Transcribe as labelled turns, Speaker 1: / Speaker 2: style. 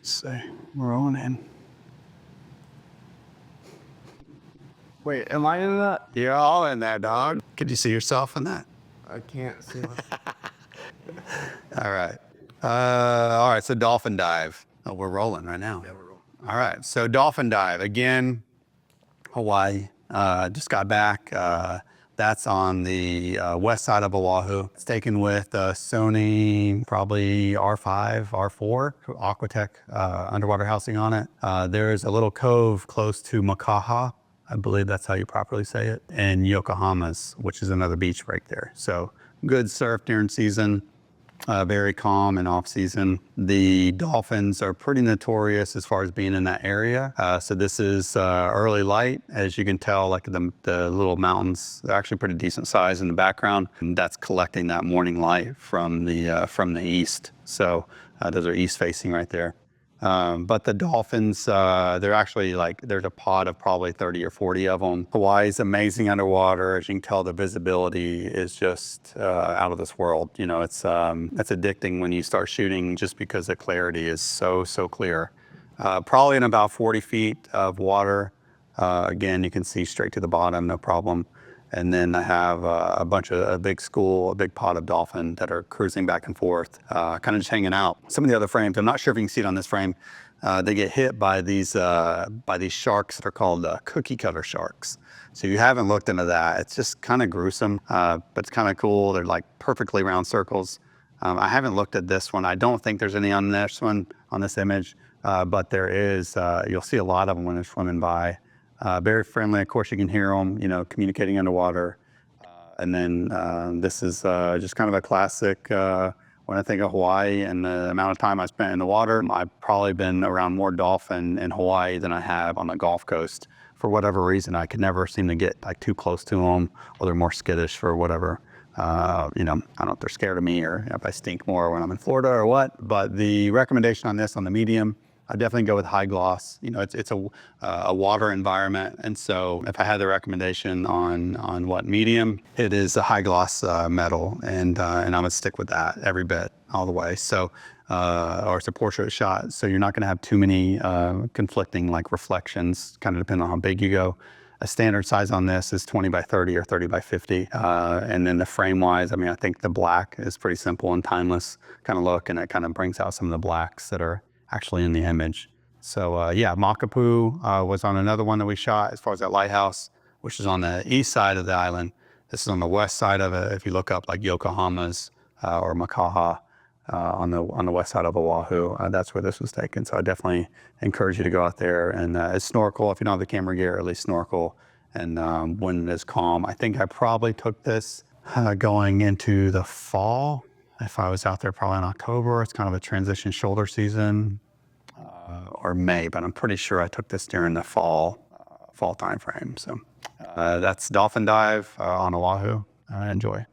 Speaker 1: So we're on in. Wait, am I in that?
Speaker 2: You're all in there, dog. Could you see yourself in that?
Speaker 1: I can't see my...
Speaker 2: All right. All right, so Dolphin Dive. Oh, we're rolling right now.
Speaker 1: Yeah, we're rolling.
Speaker 2: All right, so Dolphin Dive. Again, Hawaii. Just got back. That's on the west side of Oahu. It's taken with Sony, probably R5, R4, Aquatech underwater housing on it. There's a little cove close to Makaha. I believe that's how you properly say it. And Yokohama's, which is another beach right there. So good surf during season. Very calm and off season. The dolphins are pretty notorious as far as being in that area. So this is early light. As you can tell, like the little mountains, they're actually pretty decent size in the background. And that's collecting that morning light from the east. So those are east facing right there. But the dolphins, they're actually like, there's a pod of probably 30 or 40 of them. Hawaii's amazing underwater. As you can tell, the visibility is just out of this world. You know, it's addicting when you start shooting just because the clarity is so clear. Probably in about 40 feet of water. Again, you can see straight to the bottom, no problem. And then I have a big pod of dolphin that are cruising back and forth, kind of just hanging out. Some of the other frames, I'm not sure if you can see it on this frame, they get hit by these sharks that are called cookie cutter sharks. So you haven't looked into that. It's just kind of gruesome, but it's kind of cool. They're like perfectly round circles. I haven't looked at this one. I don't think there's any on this one, on this image, but there is. You'll see a lot of them when they're swimming by. Very friendly. Of course, you can hear them, you know, communicating underwater. And then this is just kind of a classic. When I think of Hawaii and the amount of time I spent in the water, I've probably been around more dolphin in Hawaii than I have on the Gulf Coast. For whatever reason, I could never seem to get like too close to them, or they're more skittish for whatever. You know, I don't know if they're scared of me or if I stink more when I'm in Florida or what. But the recommendation on this, on the medium, I definitely go with high gloss. You know, it's a water environment, and so if I had the recommendation on what medium, it is a high gloss metal, and I'm gonna stick with that every bit, all the way. So, or it's a portrait shot, so you're not gonna have too many conflicting like reflections, kind of depending on how big you go. A standard size on this is 20 by 30 or 30 by 50. And then the frame wise, I mean, I think the black is pretty simple and timeless kind of look, and it kind of brings out some of the blacks that are actually in the image. So yeah, Makapu was on another one that we shot as far as that lighthouse, which is on the east side of the island. This is on the west side of it. If you look up like Yokohama's or Makaha on the west side of Oahu, that's where this was taken. So I definitely encourage you to go out there and snorkel. If you don't have the camera gear, at least snorkel. And when it is calm, I think I probably took this going into the fall. If I was out there probably in October, it's kind of a transition shoulder season, or May, but I'm pretty sure I took this during the fall time frame. So that's Dolphin Dive on Oahu. Enjoy.